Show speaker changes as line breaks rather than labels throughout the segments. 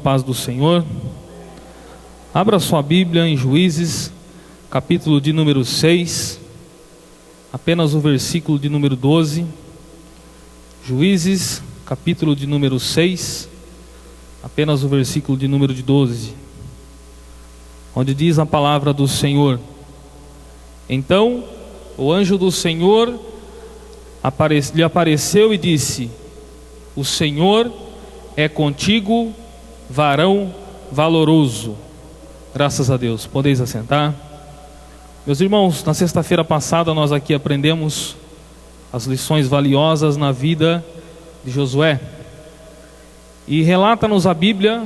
Paz do Senhor. Abra sua Bíblia em Juízes, capítulo de número 6, apenas o versículo de número 12. Juízes, capítulo de número 6, apenas o versículo de número 12, onde diz a palavra do Senhor: Então o anjo do Senhor lhe apareceu e disse: O Senhor é contigo, varão valoroso. Graças a Deus. Podeis assentar. Meus irmãos, na sexta-feira passada nós aqui aprendemos as lições valiosas na vida de Josué. E relata-nos a Bíblia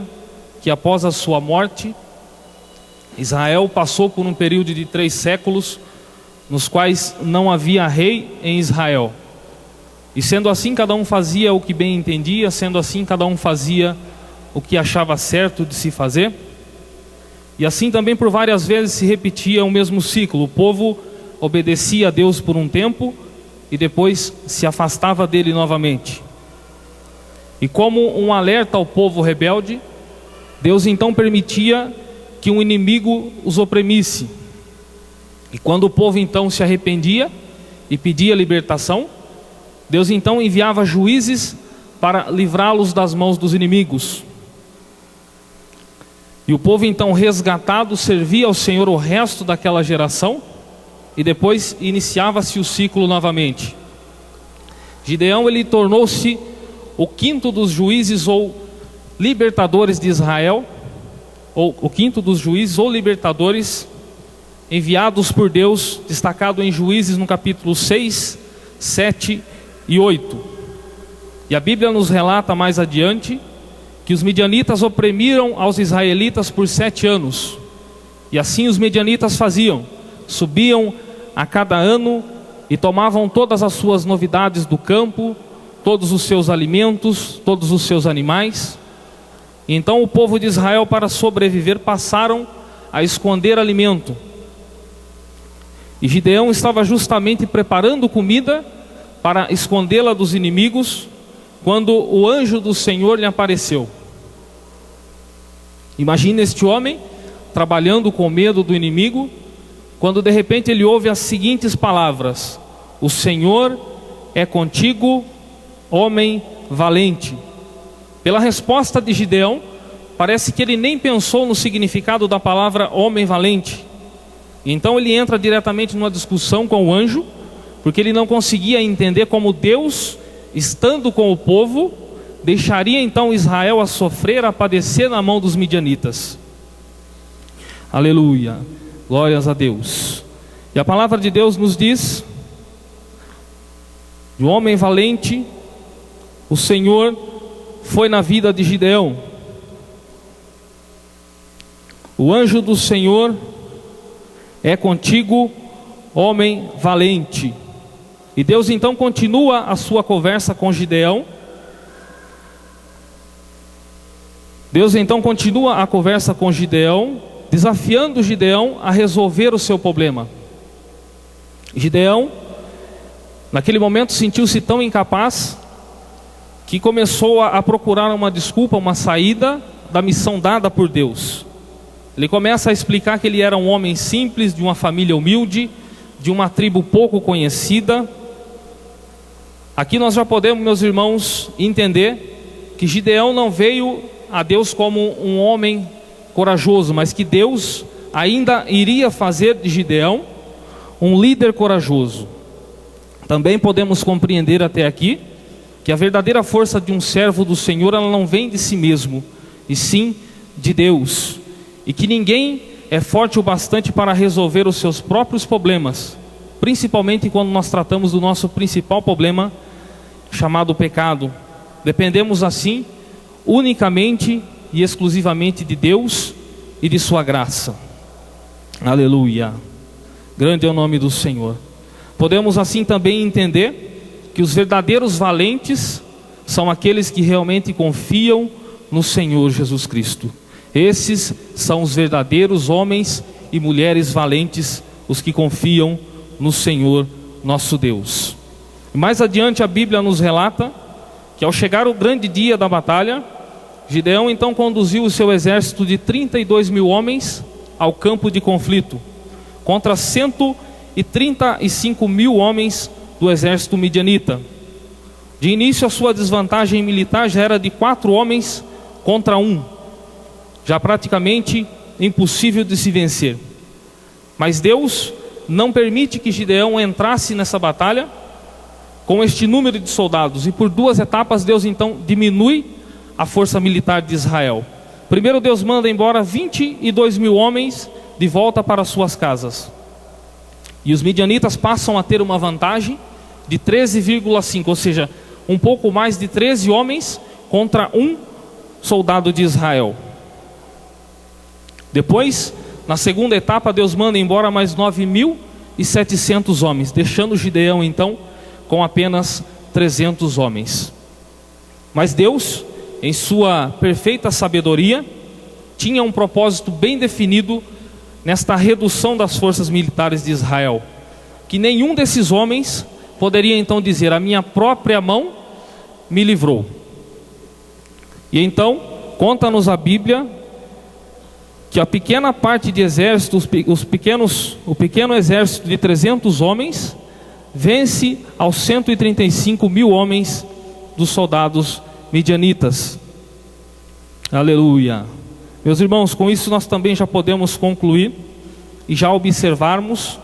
que após a sua morte, Israel passou por um período de 3 séculos, nos quais não havia rei em Israel. E sendo assim, cada um fazia o que bem entendia, sendo assim, cada um fazia o que achava certo de se fazer. E assim também por várias vezes se repetia o mesmo ciclo. O povo obedecia a Deus por um tempo e depois se afastava dele novamente. E como um alerta ao povo rebelde, Deus então permitia que um inimigo os oprimisse. E quando o povo então se arrependia e pedia libertação, Deus então enviava juízes para livrá-los das mãos dos inimigos. E o povo então resgatado servia ao Senhor o resto daquela geração, e depois iniciava-se o ciclo novamente. Gideão, ele tornou-se o 5º dos juízes ou libertadores de Israel, ou o 5º dos juízes ou libertadores enviados por Deus, destacado em Juízes no capítulo 6, 7 e 8. E a Bíblia nos relata mais adiante que os midianitas oprimiram aos israelitas por 7 anos. E assim os midianitas faziam: subiam a cada ano e tomavam todas as suas novidades do campo, todos os seus alimentos, todos os seus animais. E então o povo de Israel, para sobreviver, passaram a esconder alimento. E Gideão estava justamente preparando comida para escondê-la dos inimigos, quando o anjo do Senhor lhe apareceu. Imagina este homem trabalhando com medo do inimigo, quando de repente ele ouve as seguintes palavras: O Senhor é contigo, homem valente. Pela resposta de Gideão, parece que ele nem pensou no significado da palavra homem valente. Então ele entra diretamente numa discussão com o anjo, porque ele não conseguia entender como Deus, estando com o povo, deixaria então Israel a sofrer, a padecer na mão dos midianitas. Aleluia, glórias a Deus. E a palavra de Deus nos diz: de um homem valente, o Senhor foi na vida de Gideão. O anjo do Senhor é contigo, homem valente. E Deus então continua a sua conversa com Gideão. Deus então continua a conversa com Gideão, desafiando Gideão a resolver o seu problema. Gideão, naquele momento, sentiu-se tão incapaz que começou a procurar uma desculpa, uma saída da missão dada por Deus. Ele começa a explicar que ele era um homem simples, de uma família humilde, de uma tribo pouco conhecida. Aqui nós já podemos, meus irmãos, entender que Gideão não veio a Deus como um homem corajoso, mas que Deus ainda iria fazer de Gideão um líder corajoso. Também podemos compreender até aqui que a verdadeira força de um servo do Senhor, ela não vem de si mesmo, e sim de Deus. E que ninguém é forte o bastante para resolver os seus próprios problemas, principalmente quando nós tratamos do nosso principal problema, chamado pecado. Dependemos assim unicamente e exclusivamente de Deus e de sua graça. Aleluia, grande é o nome do Senhor. Podemos assim também entender que os verdadeiros valentes são aqueles que realmente confiam no Senhor Jesus Cristo. Esses são os verdadeiros homens e mulheres valentes, os que confiam no Senhor nosso Deus. Mais adiante a Bíblia nos relata que ao chegar o grande dia da batalha, Gideão então conduziu o seu exército de 32 mil homens ao campo de conflito, contra 135 mil homens do exército midianita. De início, a sua desvantagem militar já era de 4 homens contra 1, já praticamente impossível de se vencer. Mas Deus não permite que Gideão entrasse nessa batalha com este número de soldados, e por 2 etapas Deus então diminui a força militar de Israel. Primeiro Deus manda embora 22 mil homens de volta para suas casas, e os midianitas passam a ter uma vantagem de 13,5, ou seja, um pouco mais de 13 homens contra 1 soldado de Israel. Depois, na segunda etapa, Deus manda embora mais 9.700 homens, deixando Gideão então com apenas 300 homens. Mas Deus, em sua perfeita sabedoria, tinha um propósito bem definido nesta redução das forças militares de Israel, que nenhum desses homens poderia então dizer: a minha própria mão me livrou. E então, conta-nos a Bíblia que a pequena parte de exército, o pequeno exército de 300 homens, vence aos 135 mil homens dos soldados midianitas. Aleluia. Meus irmãos, com isso nós também já podemos concluir e já observarmos,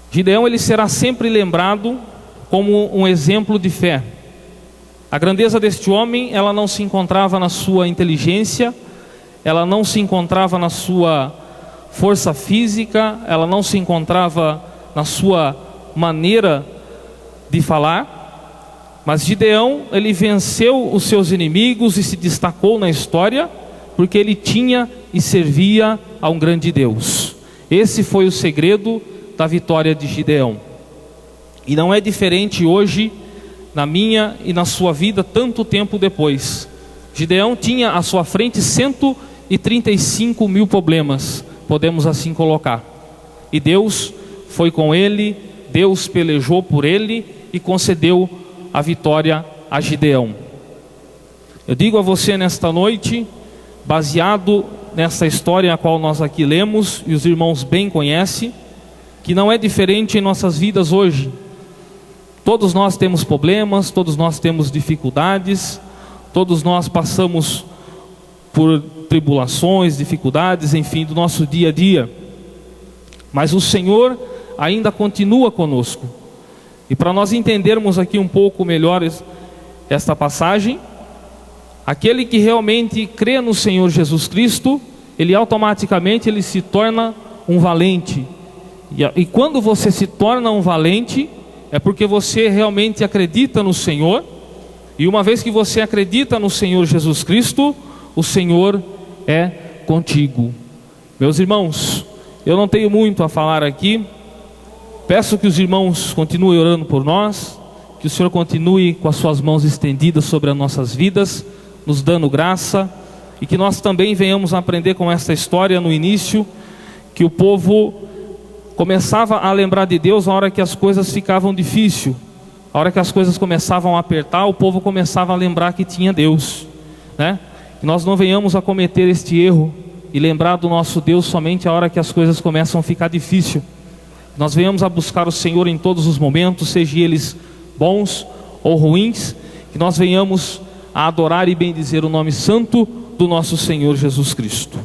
Gideão ele será sempre lembrado como um exemplo de fé. A grandeza deste homem, ela não se encontrava na sua inteligência, ela não se encontrava na sua força física, ela não se encontrava na sua maneira de falar, mas Gideão, ele venceu os seus inimigos e se destacou na história, porque ele tinha e servia a um grande Deus. Esse foi o segredo da vitória de Gideão. E não é diferente hoje, na minha e na sua vida, tanto tempo depois. Gideão tinha à sua frente 135 mil problemas, podemos assim colocar. E Deus foi com ele, Deus pelejou por ele e concedeu a vitória a Gideão. Eu digo a você nesta noite, baseado nessa história a qual nós aqui lemos, e os irmãos bem conhecem, que não é diferente em nossas vidas hoje. Todos nós temos problemas, todos nós temos dificuldades, todos nós passamos por tribulações, dificuldades, enfim, do nosso dia a dia. Mas o Senhor ainda continua conosco. E para nós entendermos aqui um pouco melhor esta passagem, aquele que realmente crê no Senhor Jesus Cristo, ele automaticamente ele se torna um valente. E quando você se torna um valente, é porque você realmente acredita no Senhor. E uma vez que você acredita no Senhor Jesus Cristo, o Senhor é contigo. Meus irmãos, eu não tenho muito a falar aqui. Peço que os irmãos continuem orando por nós, que o Senhor continue com as suas mãos estendidas sobre as nossas vidas, nos dando graça, e que nós também venhamos a aprender com esta história no início, que o povo começava a lembrar de Deus na hora que as coisas ficavam difíceis, a hora que as coisas começavam a apertar, o povo começava a lembrar que tinha Deus, né? Que nós não venhamos a cometer este erro e lembrar do nosso Deus somente a hora que as coisas começam a ficar difíceis. Nós venhamos a buscar o Senhor em todos os momentos, sejam eles bons ou ruins, que nós venhamos a adorar e bendizer o nome santo do nosso Senhor Jesus Cristo.